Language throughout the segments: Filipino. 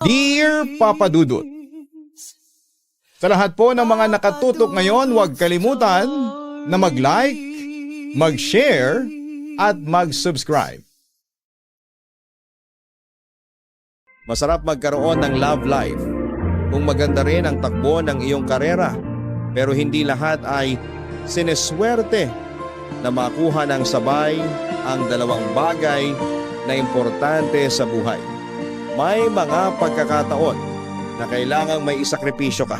Dear Papa Dudut, sa lahat po ng mga nakatutok ngayon, huwag kalimutan na mag-like, mag-share, at mag-subscribe. Masarap magkaroon ng love life kung maganda rin ang takbo ng iyong karera, pero hindi lahat ay sineswerte na makuha ng sabay ang dalawang bagay na importante sa buhay. May mga pagkakataon na kailangang may isakripisyo ka.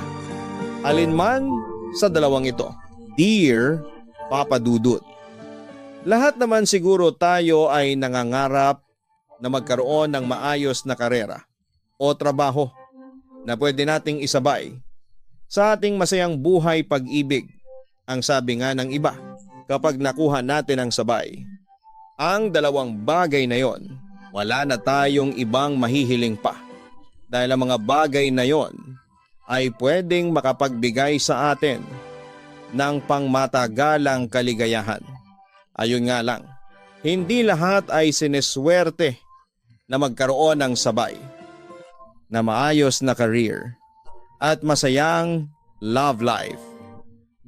Alin man sa dalawang ito, Dear Papa Dudut. Lahat naman siguro tayo ay nangangarap na magkaroon ng maayos na karera o trabaho na pwede nating isabay sa ating masayang buhay pag-ibig. Ang sabi nga ng iba, kapag nakuha natin ang sabay, ang dalawang bagay na yon, wala na tayong ibang mahihiling pa. Dahil ang mga bagay na yon ay pwedeng makapagbigay sa atin ng pangmatagalang kaligayahan. Ayun nga lang, hindi lahat ay sineswerte na magkaroon ng sabay, na maayos na career at masayang love life.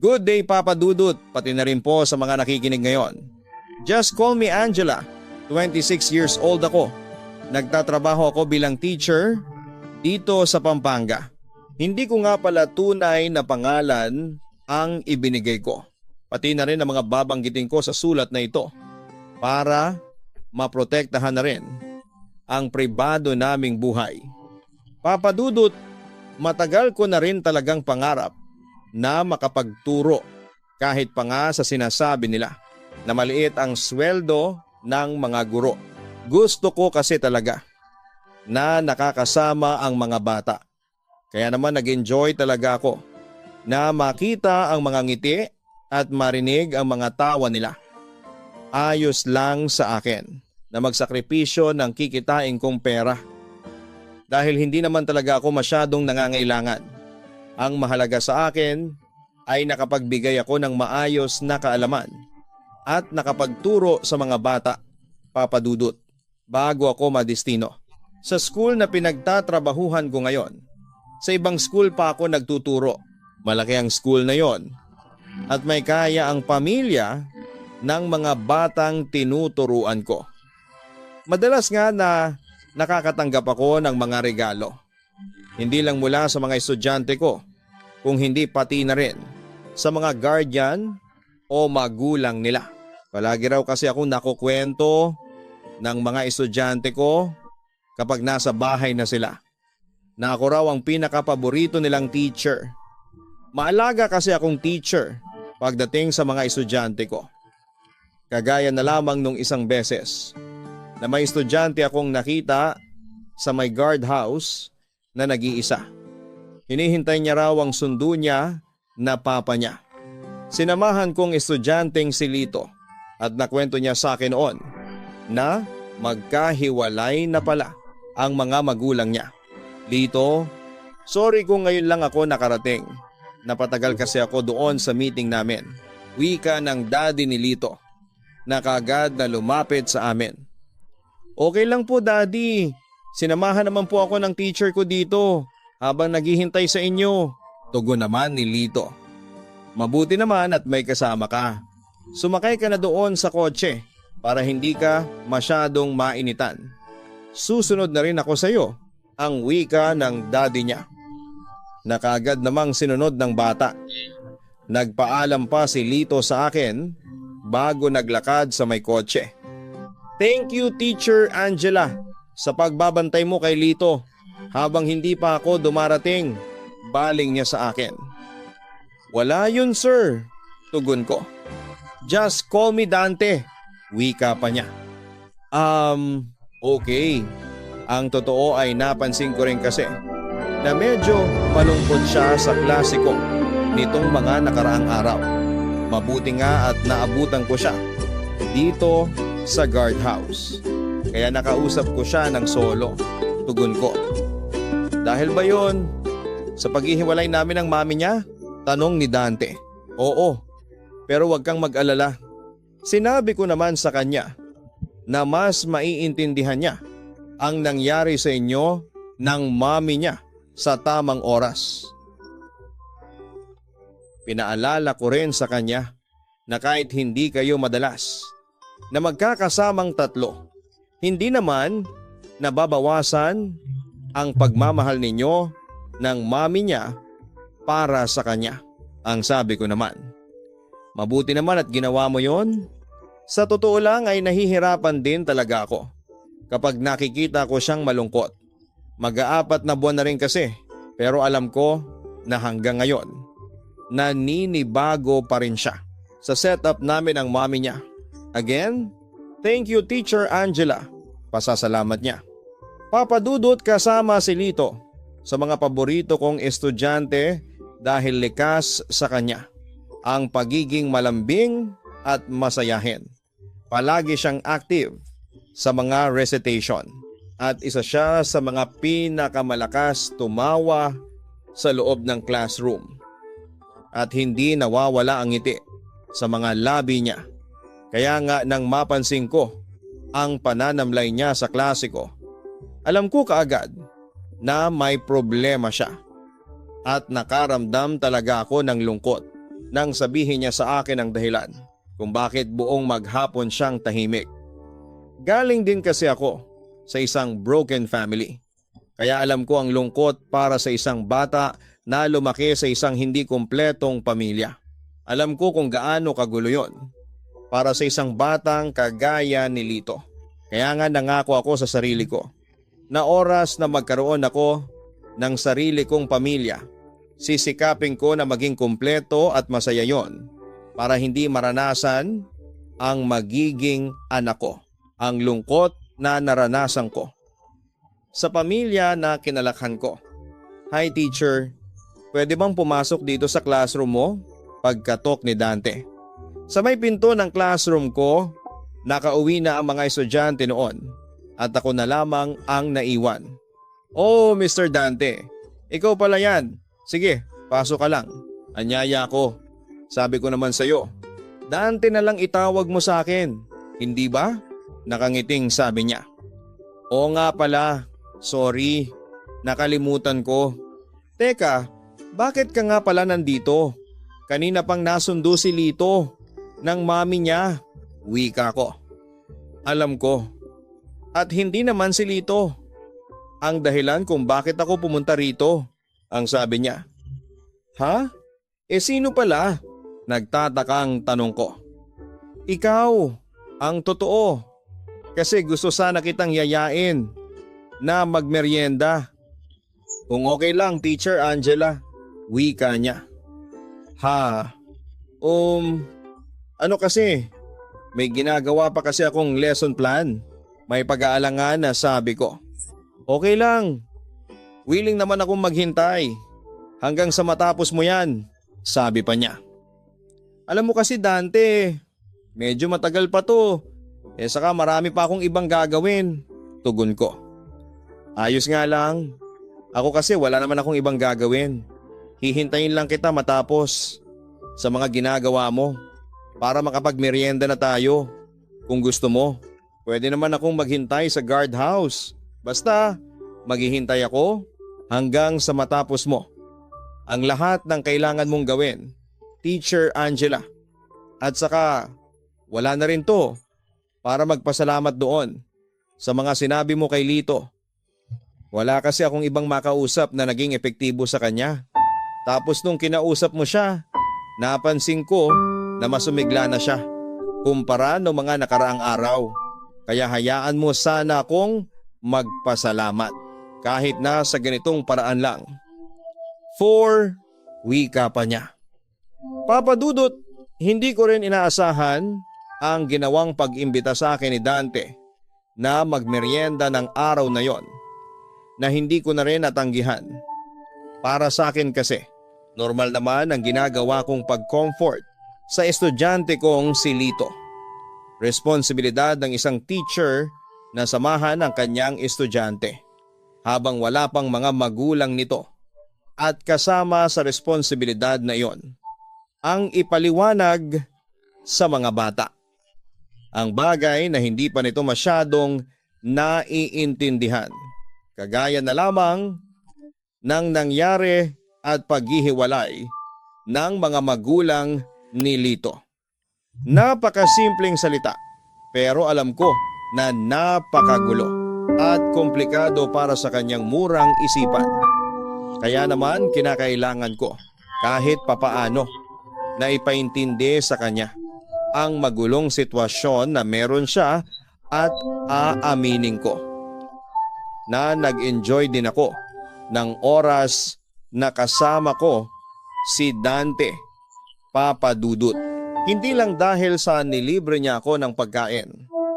Good day Papa Dudut, pati na rin po sa mga nakikinig ngayon. Just call me Angela, 26 years old ako. Nagtatrabaho ako bilang teacher dito sa Pampanga. Hindi ko nga pala tunay na pangalan ang ibinigay ko. Pati na rin ang mga babanggitin ko sa sulat na ito para maprotektahan na rin ang pribado naming buhay. Papa Dudut, matagal ko na rin talagang pangarap na makapagturo kahit pa nga sa sinasabi nila na maliit ang sweldo ng mga guro. Gusto ko kasi talaga na nakakasama ang mga bata. Kaya naman nag-enjoy talaga ako na makita ang mga ngiti at marinig ang mga tawa nila. Ayos lang sa akin na magsakripisyo ng kikitain kong pera. Dahil hindi naman talaga ako masyadong nangangailangan. Ang mahalaga sa akin ay nakapagbigay ako ng maayos na kaalaman at nakapagturo sa mga bata, Papa Dudut, bago ako madestino. Sa school na pinagtatrabahuhan ko ngayon, sa ibang school pa ako nagtuturo. Malaki ang school na yon at may kaya ang pamilya ng mga batang tinuturuan ko. Madalas nga na nakakatanggap ako ng mga regalo. Hindi lang mula sa mga estudyante ko, kung hindi pati na rin sa mga guardian o magulang nila. Palagi raw kasi ako nakukwento ng mga estudyante ko kapag nasa bahay na sila, na ako raw ang pinakapaborito nilang teacher. Maalaga kasi akong teacher pagdating sa mga estudyante ko. Kagaya na lamang nung isang beses na may estudyante akong nakita sa may guardhouse na nag-iisa. Hinihintay niya raw ang sundo niya na papa niya. Sinamahan kong estudyanteng si Lito at nakwento niya sa akin noon na magkahiwalay na pala ang mga magulang niya. Lito, sorry kung ngayon lang ako nakarating. Napatagal kasi ako doon sa meeting namin. Wika ng daddy ni Lito na kaagad na lumapit sa amin. Okay lang po daddy, sinamahan naman po ako ng teacher ko dito habang naghihintay sa inyo. Tugon naman ni Lito. Mabuti naman at may kasama ka. Sumakay ka na doon sa kotse para hindi ka masyadong mainitan. Susunod na rin ako sa iyo, ang wika ng daddy niya. Nakaagad namang sinunod ng bata. Nagpaalam pa si Lito sa akin bago naglakad sa may kotse. Thank you Teacher Angela sa pagbabantay mo kay Lito habang hindi pa ako dumarating, baling niya sa akin. Wala yun sir, tugon ko. Just call me Dante, wika pa niya. Okay. Ang totoo ay napansin ko rin kasi na medyo malungkot siya sa klase ko nitong mga nakaraang araw. Mabuti nga at naabutan ko siya dito sa guardhouse. Kaya nakausap ko siya ng solo, tugon ko. Dahil ba yun sa paghihiwalay namin ng mami niya? Tanong ni Dante. Oo, pero wag kang mag-alala. Sinabi ko naman sa kanya na mas maiintindihan niya ang nangyari sa inyo ng mami niya sa tamang oras. Pinaalala ko rin sa kanya na kahit hindi kayo madalas na magkakasamang tatlo, hindi naman nababawasan ang pagmamahal ninyo ng mami niya para sa kanya. Ang sabi ko naman, mabuti naman at ginawa mo yon. Sa totoo lang ay nahihirapan din talaga ako kapag nakikita ko siyang malungkot. Mag-aapat na buwan na rin kasi, pero alam ko na hanggang ngayon naninibago pa rin siya sa setup namin ng mami niya. Again, thank you Teacher Angela. Pasasalamat niya. Papa Dudut kasama si Lito sa mga paborito kong estudyante dahil likas sa kanya ang pagiging malambing at masayahin. Palagi siyang active sa mga recitation at isa siya sa mga pinakamalakas tumawa sa loob ng classroom. At hindi nawawala ang ngiti sa mga labi niya. Kaya nga nang mapansin ko ang pananamlay niya sa klase ko, alam ko kaagad na may problema siya. At nakaramdam talaga ako ng lungkot nang sabihin niya sa akin ang dahilan kung bakit buong maghapon siyang tahimik. Galing din kasi ako sa isang broken family. Kaya alam ko ang lungkot para sa isang bata na lumaki sa isang hindi kumpletong pamilya. Alam ko kung gaano kagulo yon para sa isang batang kagaya ni Lito. Kaya nga nangako ako sa sarili ko na oras na magkaroon ako ng sarili kong pamilya, sisikapin ko na maging kumpleto at masaya yon para hindi maranasan ang magiging anak ko, ang lungkot na naranasan ko sa pamilya na kinalakhan ko. Hi teacher, pwede bang pumasok dito sa classroom mo? Pagkatok ni Dante. Sa may pinto ng classroom ko, nakauwi na ang mga estudyante noon at ako na lamang ang naiwan. Oh Mr. Dante, ikaw pala yan. Sige, pasok ka lang. Anyaya ko. Sabi ko naman sa'yo, Dante na lang itawag mo sa akin. Hindi ba? Nakangiting sabi niya. Oo nga pala, sorry. Nakalimutan ko. Teka, bakit ka nga pala nandito? Kanina pang nasundo si Lito ng mami niya. Wika ko. Alam ko. At hindi naman si Lito ang dahilan kung bakit ako pumunta rito. Ang sabi niya. Ha? Sino pala? Nagtatakang tanong ko. Ikaw, ang totoo. Kasi gusto sana kitang yayain na magmeryenda. Kung okay lang Teacher Angela, wika niya. Ha? Ano kasi? May ginagawa pa kasi akong lesson plan. May pag-aalangan na sabi ko. Okay lang. Willing naman akong maghintay. Hanggang sa matapos mo yan, sabi pa niya. Alam mo kasi Dante, medyo matagal pa to. Saka marami pa akong ibang gagawin. Tugon ko. Ayos nga lang. Ako kasi wala naman akong ibang gagawin. Hihintayin lang kita matapos sa mga ginagawa mo para makapagmerienda na tayo. Kung gusto mo, pwede naman akong maghintay sa guardhouse. Basta maghihintay ako hanggang sa matapos mo ang lahat ng kailangan mong gawin, Teacher Angela. At saka wala na rin to para magpasalamat doon sa mga sinabi mo kay Lito. Wala kasi akong ibang makausap na naging epektibo sa kanya. Tapos nung kinausap mo siya, napansin ko na masumigla na siya kumpara noong mga nakaraang araw. Kaya hayaan mo sana akong magpasalamat kahit na sa ganitong paraan lang. Wika pa niya. Papa Dudut, hindi ko rin inaasahan ang ginawang pag-imbita sa akin ni Dante na magmeryenda ng araw na yon na hindi ko na rin natanggihan. Para sa akin kasi, normal naman ang ginagawa kong pag-comfort sa estudyante kong si Lito. Responsibilidad ng isang teacher na samahan ang kanyang estudyante habang wala pang mga magulang nito. At kasama sa responsibilidad na iyon, ang ipaliwanag sa mga bata ang bagay na hindi pa nito masyadong naiintindihan. Kagaya na lamang ng nangyari at paghihiwalay ng mga magulang ni Lito. Napakasimpleng salita pero alam ko na napakagulo at komplikado para sa kanyang murang isipan. Kaya naman kinakailangan ko kahit papaano na ipaintindi sa kanya ang magulong sitwasyon na meron siya at aaminin ko na nag-enjoy din ako ng oras na kasama ko si Dante, Papa Dudut. Hindi lang dahil sa nilibre niya ako ng pagkain,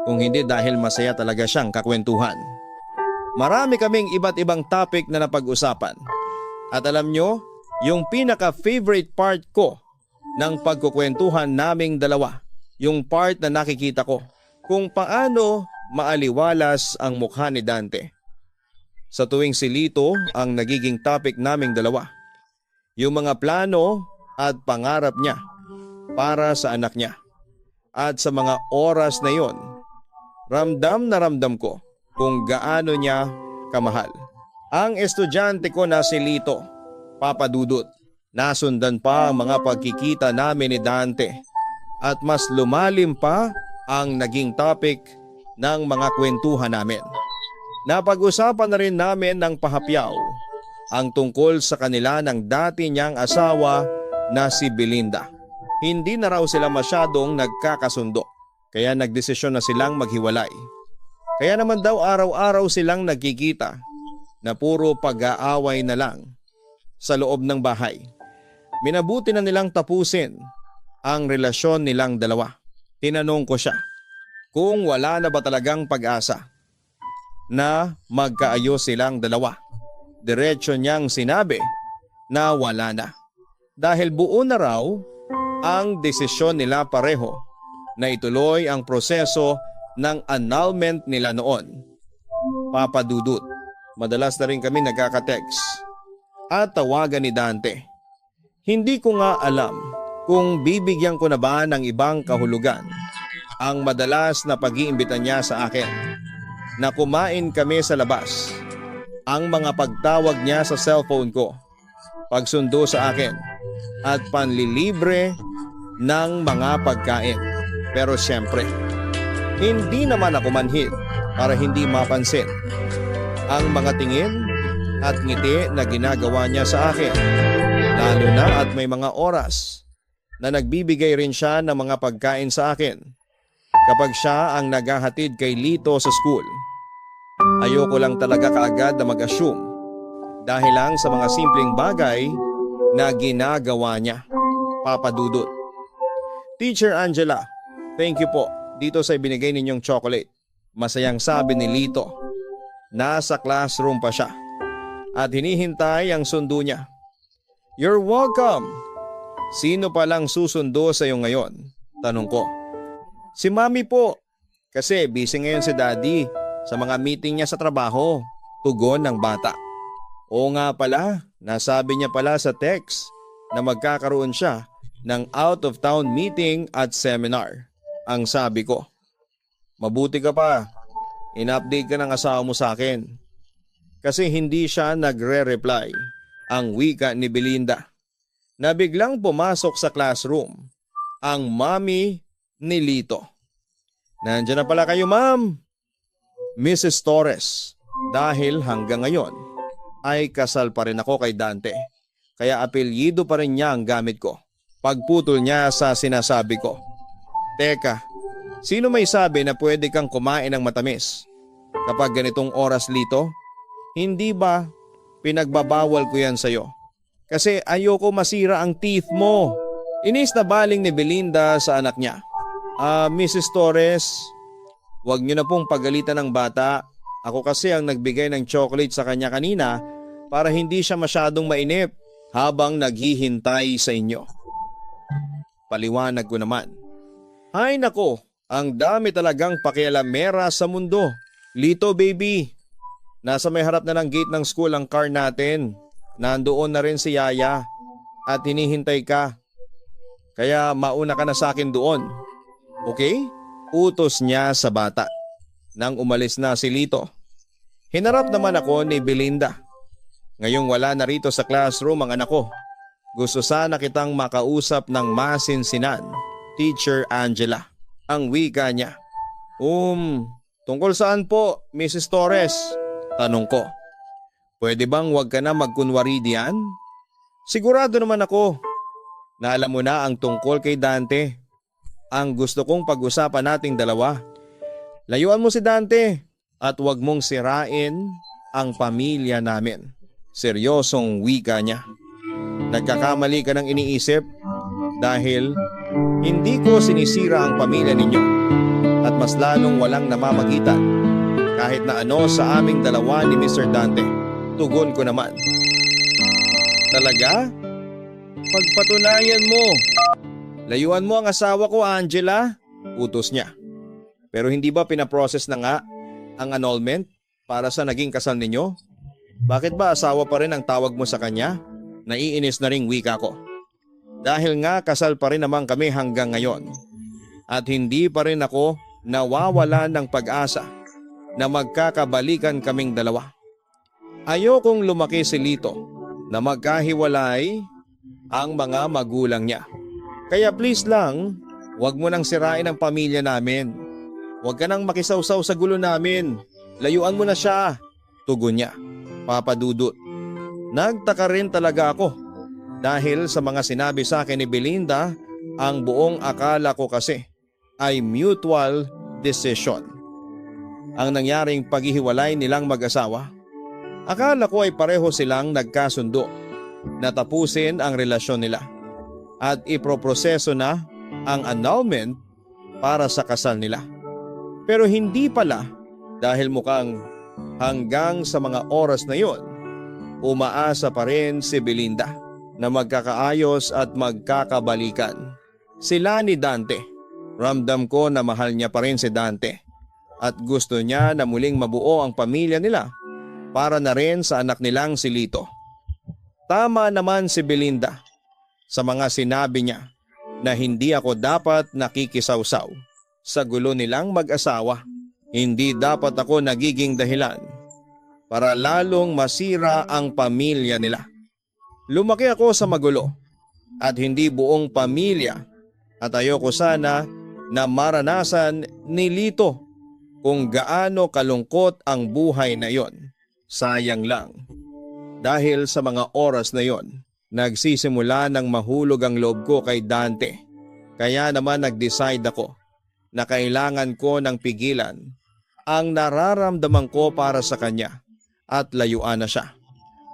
kung hindi dahil masaya talaga siyang kakwentuhan. Marami kaming iba't ibang topic na napag-usapan. At alam nyo, yung pinaka-favorite part ko ng pagkukwentuhan naming dalawa, yung part na nakikita ko kung paano maaliwalas ang mukha ni Dante. Sa tuwing si Lito ang nagiging topic naming dalawa, yung mga plano at pangarap niya para sa anak niya. At sa mga oras na yon, ramdam na ramdam ko kung gaano niya kamahal ang estudyante ko na si Lito, Papa Dudut. Nasundan pa ang mga pagkikita namin ni Dante at mas lumalim pa ang naging topic ng mga kwentuhan namin. Napag-usapan na rin namin ng pahapyaw ang tungkol sa kanila ng dati niyang asawa na si Belinda. Hindi na raw sila masyadong nagkakasundo kaya nagdesisyon na silang maghiwalay. Kaya naman daw araw-araw silang nagkikita na puro pag-aaway na lang sa loob ng bahay. Minabuti na nilang tapusin ang relasyon nilang dalawa. Tinanong ko siya kung wala na ba talagang pag-asa na magkaayos silang dalawa. Diretso niyang sinabi na wala na. Dahil buo na raw ang desisyon nila pareho na ituloy ang proseso ng annulment nila noon. Papa Dudut, madalas na rin kami nagkaka-text at tawagan ni Dante. Hindi ko nga alam kung bibigyan ko na ba ng ibang kahulugan ang madalas na pag-iimbita niya sa akin na kumain kami sa labas, ang mga pagtawag niya sa cellphone ko, pagsundo sa akin at panlilibre ng mga pagkain. Pero siyempre, hindi naman ako manhid para hindi mapansin ang mga tingin at ngiti na ginagawa niya sa akin. Lalo na at may mga oras na nagbibigay rin siya ng mga pagkain sa akin kapag siya ang naghahatid kay Lito sa school. Ayoko lang talaga kaagad na mag-assume dahil lang sa mga simpleng bagay na ginagawa niya. Papa Dudut. Teacher Angela, thank you po dito sa ibinigay ninyong chocolate. Masayang sabi ni Lito. Nasa classroom pa siya at hinihintay ang sundo niya. You're welcome. Sino palang susundo sa iyo ngayon? Tanong ko. Si Mami po. Kasi busy ngayon si Daddy sa mga meeting niya sa trabaho. Tugon ng bata. Oo nga pala, nasabi niya pala sa text na magkakaroon siya ng out of town meeting at seminar. Ang sabi ko. Mabuti ka pa. In-update ka ng asawa mo sa akin. Kasi hindi siya nagre-reply. Ang wika ni Belinda na biglang pumasok sa classroom ang mami ni Lito. Nandiyan na pala kayo, ma'am. Mrs. Torres, dahil hanggang ngayon ay kasal pa rin ako kay Dante. Kaya apelyido pa rin niya ang gamit ko. Pagputol niya sa sinasabi ko. Teka, sino may sabi na pwede kang kumain ng matamis kapag ganitong oras, Lito? Hindi ba pinagbabawal ko yan sa'yo? Kasi ayoko masira ang teeth mo. Inis na baling ni Belinda sa anak niya. Mrs. Torres, wag niyo na pong pagalitan ng bata. Ako kasi ang nagbigay ng chocolate sa kanya kanina para hindi siya masyadong mainip habang naghihintay sa inyo. Paliwanag ko naman. Ay nako, ang dami talagang pakialamera sa mundo. Lito baby, nasa may harap na ng gate ng school ang car natin. Nandoon na rin si Yaya at hinihintay ka. Kaya mauna ka na sa akin doon. Okay? Utos niya sa bata. Nang umalis na si Lito, Hinarap naman ako ni Belinda. Ngayong wala na rito sa classroom ang anak ko. Gusto sana kitang makausap ng masinsinan, Teacher Angela. Ang wika niya. Tungkol saan po, Mrs. Torres? Tanong ko. Pwede bang wag ka na magkunwari diyan? Sigurado naman ako na alam mo na ang tungkol kay Dante. Ang gusto kong pag-usapan nating dalawa. Layuan mo si Dante at wag mong sirain ang pamilya namin. Seryosong wika niya. Nagkakamali ka ng iniisip dahil hindi ko sinisira ang pamilya ninyo at mas lalong walang namamagitan kahit na ano sa aming dalawa ni Mr. Dante. Tugon ko naman. Talaga? Pagpatunayan mo. Layuan mo ang asawa ko, Angela. Utos niya. Pero hindi ba pinaprocess na nga ang annulment para sa naging kasal ninyo? Bakit ba asawa pa rin ang tawag mo sa kanya? Naiinis na ring wika ko. Dahil nga kasal pa rin naman kami hanggang ngayon. At hindi pa rin ako nawawala ng pag-asa na magkakabalikan kaming dalawa. Ayokong lumaki si Lito na magkahiwalay ang mga magulang niya. Kaya please lang, wag mo nang sirain ang pamilya namin. Wag ka nang makisawsaw sa gulo namin. Layuan mo na siya. Tugon niya. Papa Dudut. Nagtaka rin talaga ako dahil sa mga sinabi sa akin ni Belinda, ang buong akala ko kasi ay mutual decision. Ang nangyaring paghihiwalay nilang mag-asawa, akala ko ay pareho silang nagkasundo na tapusin ang relasyon nila at iproproseso na ang annulment para sa kasal nila. Pero hindi pala dahil mukhang hanggang sa mga oras na yon, umaasa pa rin si Belinda na magkakaayos at magkakabalikan. Sila ni Dante. Ramdam ko na mahal niya pa rin si Dante at gusto niya na muling mabuo ang pamilya nila para na rin sa anak nilang si Lito. Tama naman si Belinda sa mga sinabi niya na hindi ako dapat nakikisawsaw sa gulo nilang mag-asawa. Hindi dapat ako nagiging dahilan para lalong masira ang pamilya nila. Lumaki ako sa magulo at hindi buong pamilya at ayoko sana na maranasan ni Lito kung gaano kalungkot ang buhay na yon. Sayang lang. Dahil sa mga oras na yon, nagsisimula ng mahulog ang loob ko kay Dante. Kaya naman nag-decide ako na kailangan ko ng pigilan ang nararamdaman ko para sa kanya at layuan na siya.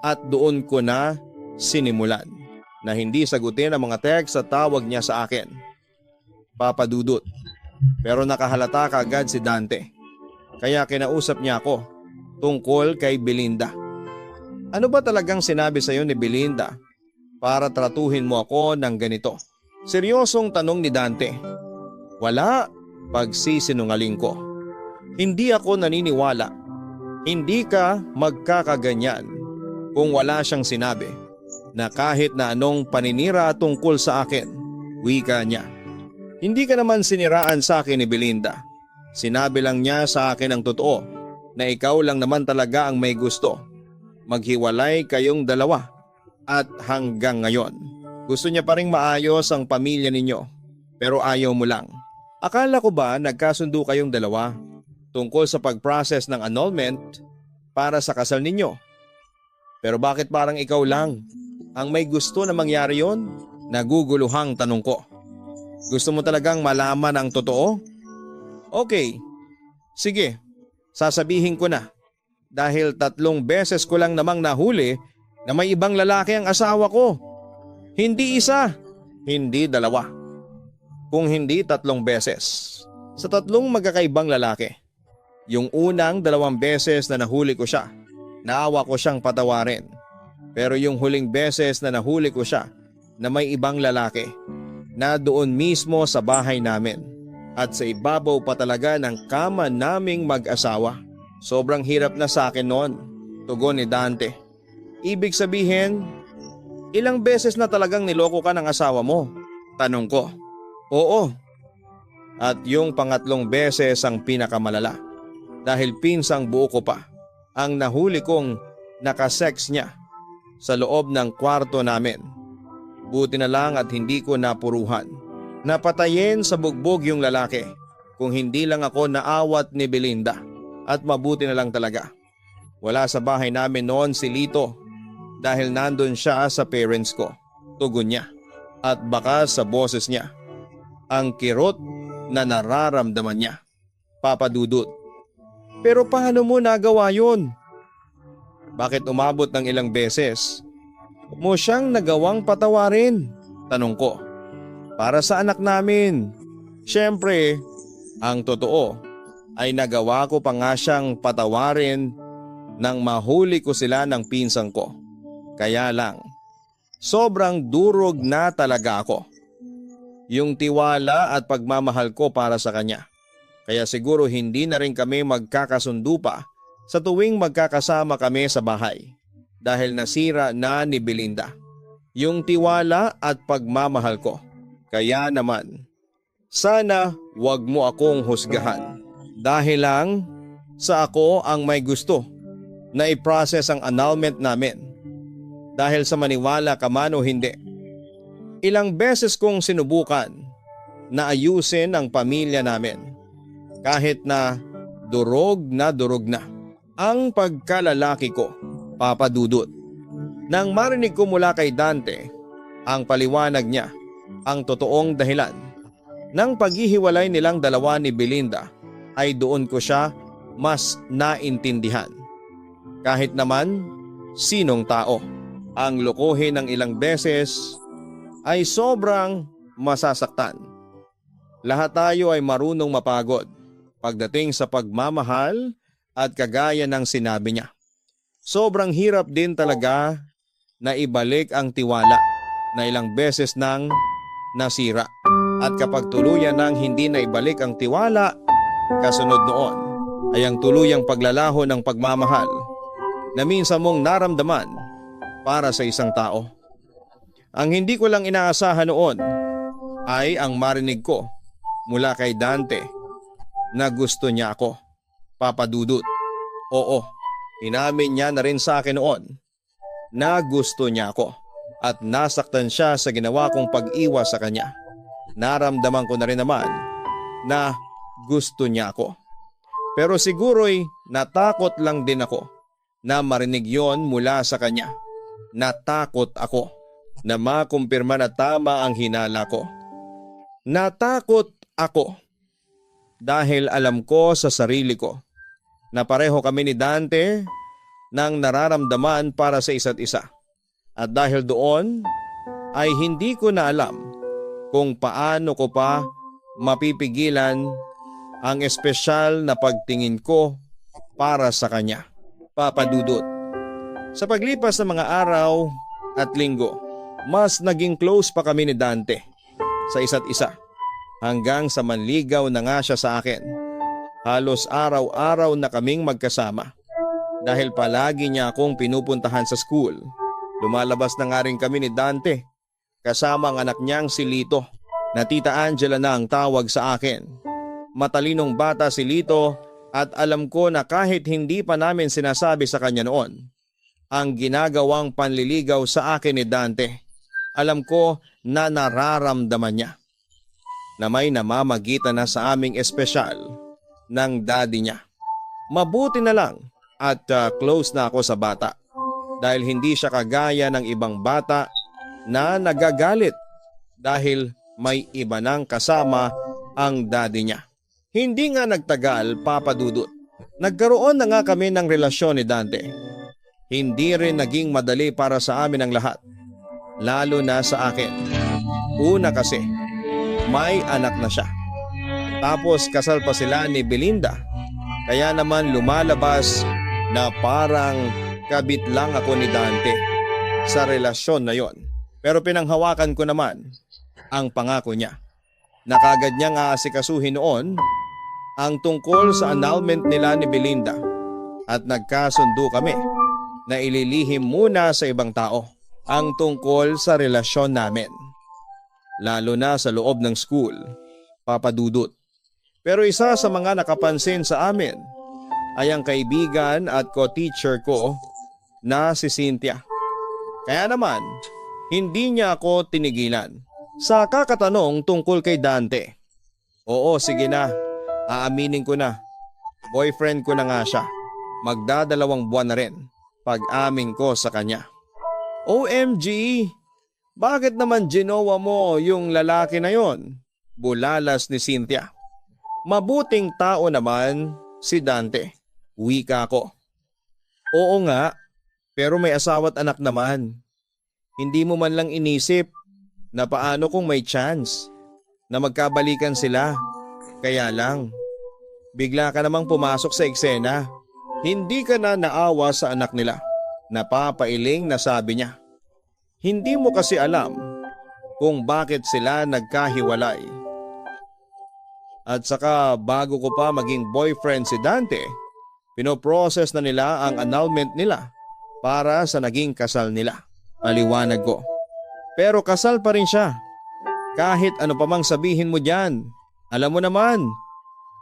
At doon ko na sinimulan na hindi sagutin ang mga text at tawag niya sa akin. Papa Dudut. Pero nakahalata kaagad si Dante. Kaya kinausap niya ako tungkol kay Belinda. Ano ba talagang sinabi sa iyo ni Belinda para tratuhin mo ako ng ganito? Seryosong tanong ni Dante. Wala, pagsisinungaling ko. Hindi ako naniniwala. Hindi ka magkakaganyan kung wala siyang sinabi na kahit na anong paninira tungkol sa akin. Wika niya. Hindi ka naman siniraan sa akin ni Belinda. Sinabi lang niya sa akin ang totoo na ikaw lang naman talaga ang may gusto. Maghiwalay kayong dalawa at hanggang ngayon. Gusto niya pa ring maayos ang pamilya ninyo pero ayaw mo lang. Akala ko ba nagkasundo kayong dalawa tungkol sa pag-process ng annulment para sa kasal ninyo? Pero bakit parang ikaw lang ang may gusto na mangyari yon? Naguguluhang tanong ko. Gusto mo talagang malaman ang totoo? Okay, sige, sasabihin ko na. Dahil 3 beses ko lang namang nahuli na may ibang lalaki ang asawa ko. Hindi isa, hindi 2. Kung hindi 3 beses. Sa 3 magkakaibang lalaki. Yung unang 2 beses na nahuli ko siya, naawa ko siyang patawarin. Pero yung huling beses na nahuli ko siya na may ibang lalaki, na doon mismo sa bahay namin at sa ibabaw pa talaga ng kama naming mag-asawa. Sobrang hirap na sa akin noon, tugon ni Dante. Ibig sabihin, ilang beses na talagang niloko ka ng asawa mo? Tanong ko. Oo. At yung 3 beses ang pinakamalala dahil pinsang buo ko pa. ang nahuli kong nakasex niya sa loob ng kwarto namin. Buti na lang at hindi ko napuruhan. Napatayin sa bugbog yung lalaki kung hindi lang ako naawat ni Belinda at mabuti na lang talaga. Wala sa bahay namin noon si Lito dahil nandun siya sa parents ko. Tugon niya at baka sa boses niya ang kirot na nararamdaman niya. Papa Dudut, pero paano mo nagawa yun? Bakit umabot ng ilang beses mo siyang nagawang patawarin? Tanong ko. Para sa anak namin. Siyempre, ang totoo ay nagawa ko pa nga siyang patawarin nang mahuli ko sila ng pinsang ko. Kaya lang, sobrang durog na talaga ako. Yung tiwala at pagmamahal ko para sa kanya. Kaya siguro hindi na rin kami magkakasundo pa sa tuwing magkakasama kami sa bahay dahil nasira na ni Belinda yung tiwala at pagmamahal ko. Kaya naman, sana wag mo akong husgahan dahil lang sa ako ang may gusto na i-process ang annulment namin dahil sa maniwala ka man o hindi. Ilang beses kong sinubukan na ayusin ang pamilya namin kahit na durog na ang pagkalalaki ko, Papa Dudut. Nang marinig ko mula kay Dante ang paliwanag niya, ang totoong dahilan ng paghihiwalay nilang dalawa ni Belinda, ay doon ko siya mas naintindihan. Kahit naman sinong tao ang lokohin ng ilang beses ay sobrang masasaktan. Lahat tayo ay marunong mapagod pagdating sa pagmamahal at kagaya ng sinabi niya. Sobrang hirap din talaga na ibalik ang tiwala na ilang beses nang nasira. At kapag tuluyan nang hindi na ibalik ang tiwala, kasunod noon ay ang tuluyang paglalaho ng pagmamahal na minsan mong naramdaman para sa isang tao. Ang hindi ko lang inaasahan noon ay ang marinig ko mula kay Dante na gusto niya ako, Papa Dudut. Oo, inamin niya na rin sa akin noon na gusto niya ako at nasaktan siya sa ginawa kong pag-iwas sa kanya. Naramdaman ko na rin naman na gusto niya ako. Pero siguro'y natakot lang din ako na marinig yon mula sa kanya. Natakot ako na makumpirma na tama ang hinala ko. Natakot ako dahil alam ko sa sarili ko na pareho kami ni Dante ng nararamdaman para sa isa't isa. At dahil doon ay hindi ko na alam kung paano ko pa mapipigilan ang espesyal na pagtingin ko para sa kanya, Papa Dudut. Sa paglipas ng mga araw at linggo, mas naging close pa kami ni Dante sa isa't isa. Hanggang sa manligaw na nga siya sa akin. Halos araw-araw na kaming magkasama. Dahil palagi niya akong pinupuntahan sa school. Lumalabas na nga rin kami ni Dante kasama ang anak niyang si Lito na Tita Angela na ang tawag sa akin. Matalinong bata si Lito at alam ko na kahit hindi pa namin sinasabi sa kanya noon ang ginagawang panliligaw sa akin ni Dante, alam ko na nararamdaman niya na may namamagitan na sa aming espesyal ng daddy niya. Mabuti na lang at close na ako sa bata dahil hindi siya kagaya ng ibang bata na nagagalit dahil may iba nang kasama ang daddy niya. Hindi nga nagtagal, Papa Dudut. Nagkaroon na nga kami ng relasyon ni Dante. Hindi rin naging madali para sa amin ang lahat, lalo na sa akin. Una kasi, may anak na siya. Tapos kasal pa sila ni Belinda. Kaya naman lumalabas na parang kabit lang ako ni Dante sa relasyon na yon. Pero pinanghawakan ko naman ang pangako niya na kagad niyang aasikasuhin noon ang tungkol sa annulment nila ni Belinda at nagkasundo kami na ililihim muna sa ibang tao ang tungkol sa relasyon namin. Lalo na sa loob ng school, Papa Dudut. Pero isa sa mga nakapansin sa amin ay ang kaibigan at co-teacher ko na si Cynthia. Kaya naman, hindi niya ako tinigilan sa kakatanong tungkol kay Dante. Oo, sige na. Aaminin ko na. Boyfriend ko na nga siya. Magdadalawang buwan na rin pag-amin ko sa kanya. OMG! Bakit naman ginawa mo yung lalaki na yon? Bulalas ni Cynthia. Mabuting tao naman si Dante. Wika ko. Oo nga, pero may asawa't anak naman. Hindi mo man lang inisip na paano kung may chance na magkabalikan sila. Kaya lang, bigla ka namang pumasok sa eksena. Hindi ka na naawa sa anak nila. Napapailing na sabi niya. Hindi mo kasi alam kung bakit sila nagkahiwalay. At saka bago ko pa maging boyfriend si Dante, pinoprocess na nila ang annulment nila para sa naging kasal nila. Paliwanag ko. Pero kasal pa rin siya. Kahit ano pa mang sabihin mo dyan. Alam mo naman,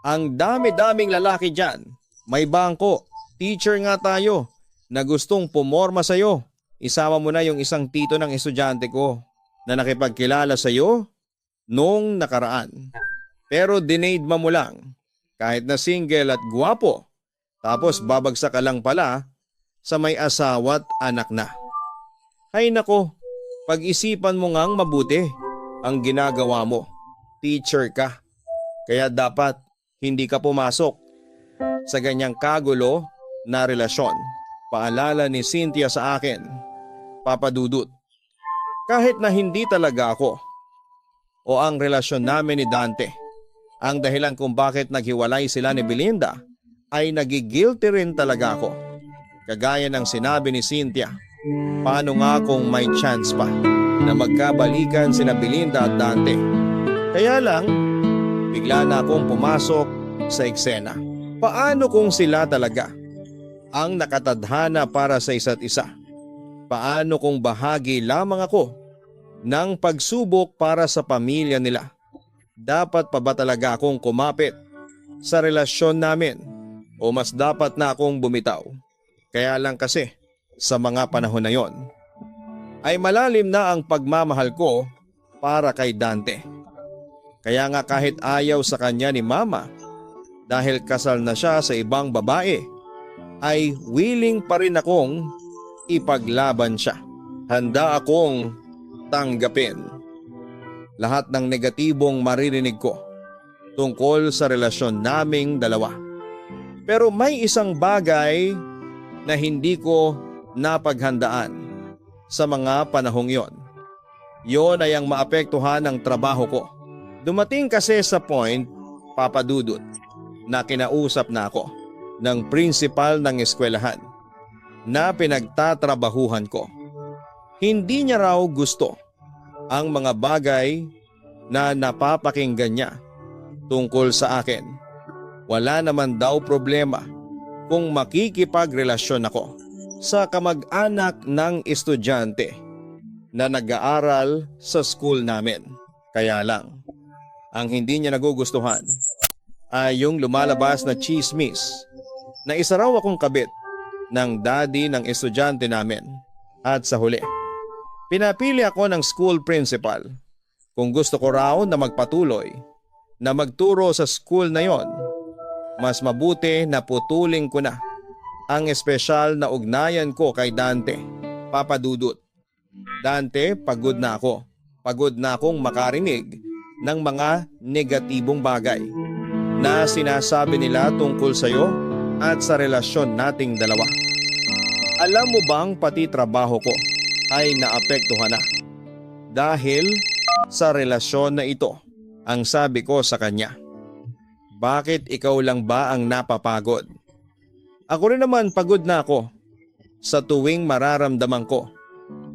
ang dami-daming lalaki dyan. May bangko, teacher nga tayo, na gustong pumorma sa'yo. Isama mo na yung isang tito ng estudyante ko na nakipagkilala sa'yo noong nakaraan. Pero dinaidma mo lang kahit na single at gwapo. Tapos babagsak ka lang pala sa may asawa't anak na. Hay nako, pag-isipan mo ngang mabuti ang ginagawa mo. Teacher ka. Kaya dapat hindi ka pumasok sa ganyang kagulo na relasyon. Paalala ni Cynthia sa akin, Papa Dudut. Kahit na hindi talaga ako o ang relasyon namin ni Dante ang dahilan kung bakit naghiwalay sila ni Belinda, ay nagigilty rin talaga ako. Kagaya ng sinabi ni Cynthia, paano nga kung may chance pa na magkabalikan sina Belinda at Dante? Kaya lang, bigla na akong pumasok sa eksena. Paano kung sila talaga ang nakatadhana para sa isa't isa? Paano kung bahagi lamang ako ng pagsubok para sa pamilya nila? Dapat pa ba talaga akong kumapit sa relasyon namin o mas dapat na akong bumitaw? Kaya lang kasi sa mga panahon na yon ay malalim na ang pagmamahal ko para kay Dante. Kaya nga kahit ayaw sa kanya ni Mama dahil kasal na siya sa ibang babae, ay willing pa rin akong ipaglaban siya. Handa akong tanggapin lahat ng negatibong maririnig ko tungkol sa relasyon naming dalawa. Pero may isang bagay na hindi ko napaghandaan sa mga panahong yon. Yon ay ang maapektuhan ng trabaho ko. Dumating kasi sa point, Papa Dudut, na kinausap na ako ng principal ng eskwelahan na pinagtatrabahuhan ko. Hindi niya raw gusto ang mga bagay na napapakinggan niya tungkol sa akin. Wala naman daw problema kung makikipagrelasyon ako sa kamag-anak ng estudyante na nag-aaral sa school namin. Kaya lang, ang hindi niya nagugustuhan ay yung lumalabas na chismis na isa raw akong kabit ng daddy ng estudyante namin. At sa huli, pinapili ako ng school principal kung gusto ko raw na magpatuloy na magturo sa school na yon. Mas mabuti na putulin ko na ang espesyal na ugnayan ko kay Dante, Papa Dudut. Dante, pagod na ako. Pagod na akong makarinig ng mga negatibong bagay na sinasabi nila tungkol sa iyo at sa relasyon nating dalawa. Alam mo bang pati trabaho ko ay naapektuhan na dahil sa relasyon na ito? Ang sabi ko sa kanya, bakit ikaw lang ba ang napapagod? Ako rin naman pagod na ako sa tuwing mararamdaman ko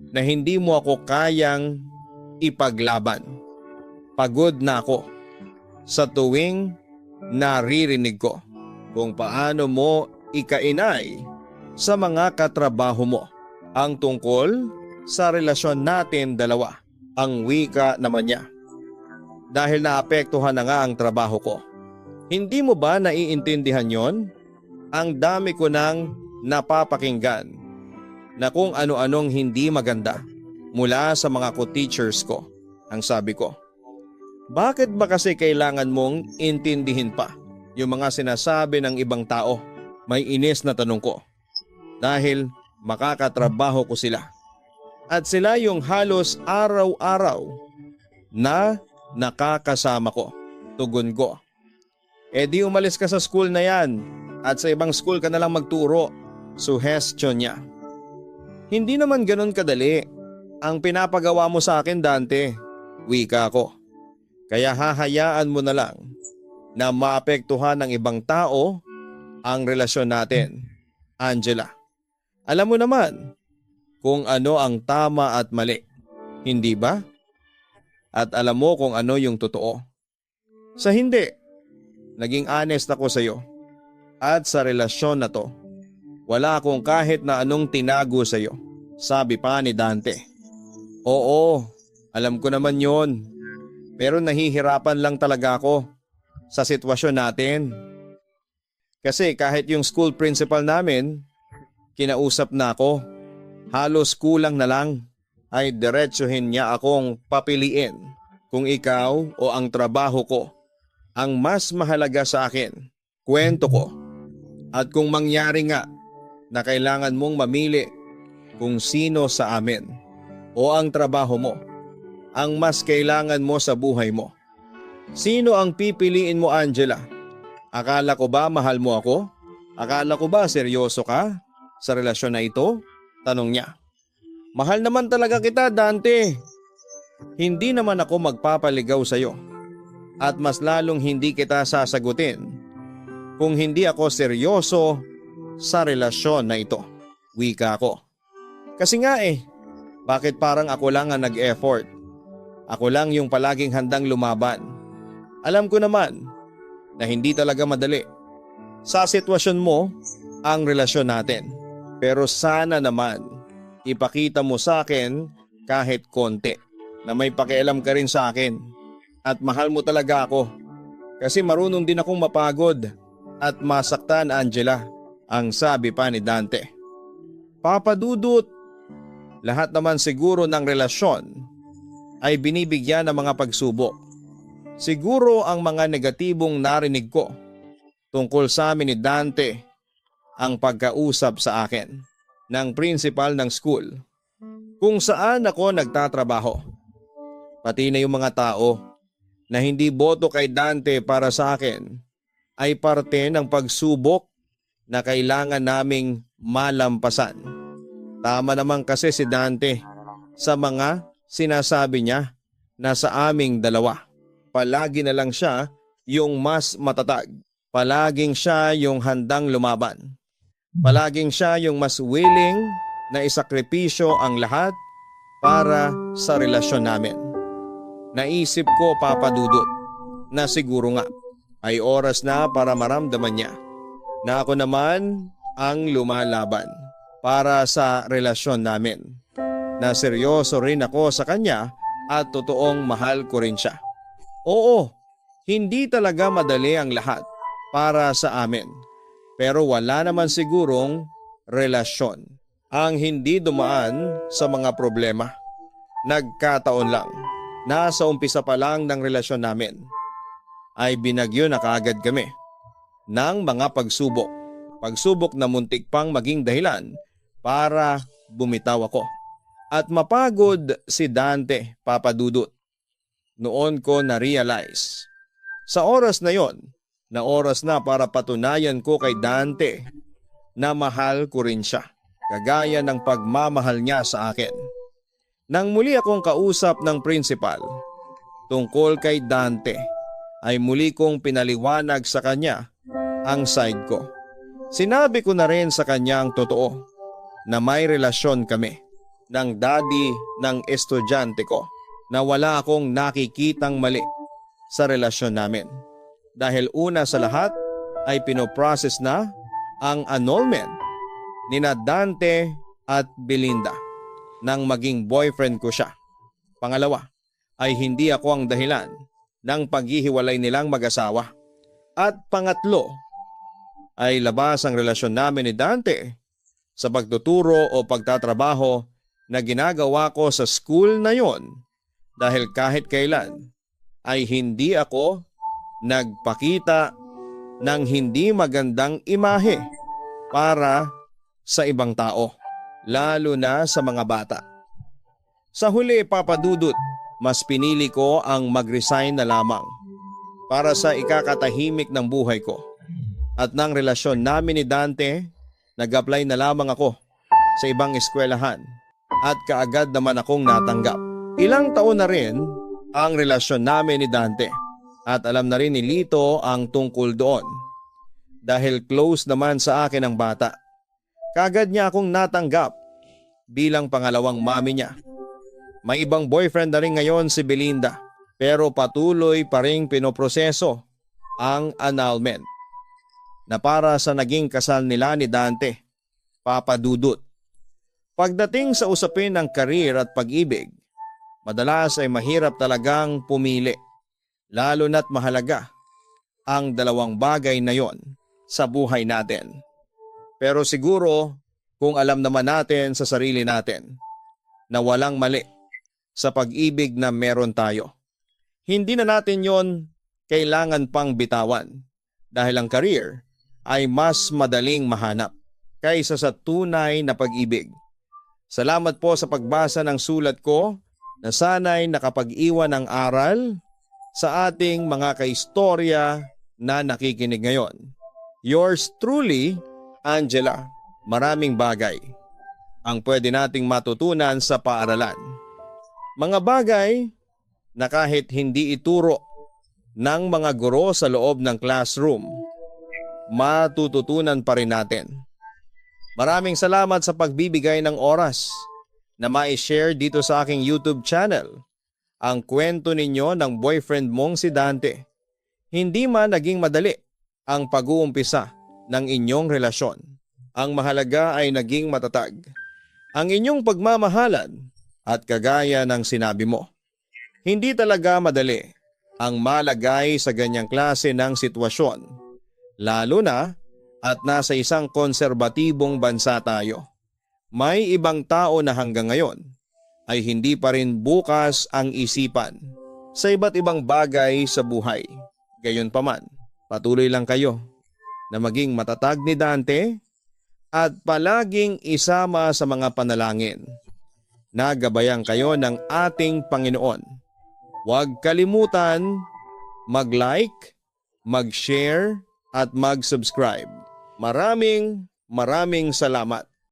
na hindi mo ako kayang ipaglaban. Pagod na ako sa tuwing naririnig ko kung paano mo ikainay sa mga katrabaho mo ang tungkol sa relasyon natin dalawa. Ang wika naman niya. Dahil naapektuhan na nga ang trabaho ko. Hindi mo ba naiintindihan yon? ang dami ko nang napapakinggan na kung ano-anong hindi maganda mula sa mga co-teachers ko. Ang sabi ko, bakit ba kasi kailangan mong intindihin pa yung mga sinasabi ng ibang tao? May inis na tanong ko. Dahil makakatrabaho ko sila. At sila yung halos araw-araw na nakakasama ko. Tugon ko. Di umalis ka sa school na yan at sa ibang school ka na lang magturo. Suhestyon niya. Hindi naman ganun kadali ang pinapagawa mo sa akin, Dante. Wika ko. Kaya hahayaan mo na lang na maapektuhan ng ibang tao ang relasyon natin, Angela. Alam mo naman kung ano ang tama at mali, hindi ba? At alam mo kung ano yung totoo. Sa hindi, naging honest ako sa iyo. At sa relasyon na to, wala akong kahit na anong tinago sa iyo. Sabi pa ni Dante. Oo, alam ko naman yon. Pero nahihirapan lang talaga ako sa sitwasyon natin. Kasi kahit yung school principal namin, kinausap na ako. Halos kulang na lang ay diretsuhin niya akong papiliin kung ikaw o ang trabaho ko ang mas mahalaga sa akin. Kwento ko. At kung mangyari nga na kailangan mong mamili kung sino sa amin o ang trabaho mo ang mas kailangan mo sa buhay mo. Sino ang pipiliin mo, Angela? Akala ko ba mahal mo ako? Akala ko ba seryoso ka sa relasyon na ito? Tanong niya. Mahal naman talaga kita, Dante. Hindi naman ako magpapaligaw sa iyo. At mas lalong hindi kita sasagutin kung hindi ako seryoso sa relasyon na ito. Wika ko. Kasi nga bakit parang ako lang ang nag-effort? Ako lang yung palaging handang lumaban. Alam ko naman na hindi talaga madali sa sitwasyon mo ang relasyon natin. Pero sana naman ipakita mo sa akin kahit konti na may pakialam ka rin sa akin at mahal mo talaga ako. Kasi marunong din akong mapagod at masaktan, Angela, ang sabi pa ni Dante. Papa Dudut, lahat naman siguro ng relasyon ay binibigyan ng mga pagsubok. Siguro ang mga negatibong narinig ko tungkol sa amin ni Dante ang pagkausap sa akin ng principal ng school kung saan ako nagtatrabaho. Pati na yung mga tao na hindi boto kay Dante para sa akin ay parte ng pagsubok na kailangan naming malampasan. Tama naman kasi si Dante sa mga sinasabi niya na sa aming dalawa. Palagi na lang siya yung mas matatag. Palaging siya yung handang lumaban. Palaging siya yung mas willing na isakripisyo ang lahat para sa relasyon namin. Naisip ko, Papa Dudut, na siguro nga ay oras na para maramdaman niya na ako naman ang lumalaban para sa relasyon namin. Na seryoso rin ako sa kanya at totoong mahal ko rin siya. Oo, hindi talaga madali ang lahat para sa amin. Pero wala naman sigurong relasyon ang hindi dumaan sa mga problema. Nagkataon lang na sa umpisa pa lang ng relasyon namin ay binagyo na kaagad kami ng mga pagsubok. Pagsubok na muntik pang maging dahilan para bumitaw ako. At mapagod si Dante, Papa Dudut. Noon ko na-realize sa oras na yon na oras na para patunayan ko kay Dante na mahal ko rin siya, kagaya ng pagmamahal niya sa akin. Nang muli akong kausap ng principal tungkol kay Dante ay muli kong pinaliwanag sa kanya ang side ko. Sinabi ko na rin sa kanya ang totoo na may relasyon kami ng daddy ng estudyante ko na wala akong nakikitang mali sa relasyon namin. Dahil una sa lahat ay pinoprocess na ang annulment nina Dante at Belinda nang maging boyfriend ko siya. Pangalawa ay hindi ako ang dahilan ng paghihiwalay nilang mag-asawa. At pangatlo ay labas ang relasyon namin ni Dante sa pagtuturo o pagtatrabaho na ginagawa ko sa school na yon dahil kahit kailan ay hindi ako nagpakita ng hindi magandang imahe para sa ibang tao, lalo na sa mga bata. Sa huli, Papa Dudut, mas pinili ko ang mag-resign na lamang para sa ikakatahimik ng buhay ko. At ng relasyon namin ni Dante, nag-apply na lamang ako sa ibang eskwelahan at kaagad naman akong natanggap. Ilang taon na rin ang relasyon namin ni Dante at alam na rin ni Lito ang tungkol doon. Dahil close naman sa akin ang bata, kaagad niya akong natanggap bilang pangalawang mami niya. May ibang boyfriend na rin ngayon si Belinda pero patuloy pa ring pinoproseso ang annulment na para sa naging kasal nila ni Dante, Papa Dudut. Pagdating sa usapin ng karir at pag-ibig, madalas ay mahirap talagang pumili, lalo na't mahalaga ang dalawang bagay na yon sa buhay natin. Pero siguro kung alam naman natin sa sarili natin na walang mali sa pag-ibig na meron tayo, hindi na natin yon kailangan pang bitawan dahil ang career ay mas madaling mahanap kaysa sa tunay na pag-ibig. Salamat po sa pagbasa ng sulat ko na sana'y nakapag-iwan ng aral sa ating mga kaistorya na nakikinig ngayon. Yours truly, Angela. Maraming bagay ang pwede nating matutunan sa paaralan. Mga bagay na kahit hindi ituro ng mga guro sa loob ng classroom, matututunan pa rin natin. Maraming salamat sa pagbibigay ng oras na ma-share dito sa aking YouTube channel ang kwento ninyo ng boyfriend mong si Dante. Hindi man naging madali ang pag-uumpisa ng inyong relasyon. Ang mahalaga ay naging matatag ang inyong pagmamahalan at kagaya ng sinabi mo, hindi talaga madali ang malagay sa ganyang klase ng sitwasyon, lalo na at nasa isang konserbatibong bansa tayo. May ibang tao na hanggang ngayon ay hindi pa rin bukas ang isipan sa iba't ibang bagay sa buhay. Gayunpaman, patuloy lang kayo na maging matatag ni Dante at palaging isama sa mga panalangin. Nagabayan kayo ng ating Panginoon. Huwag kalimutan mag-like, mag-share at mag-subscribe. Maraming salamat.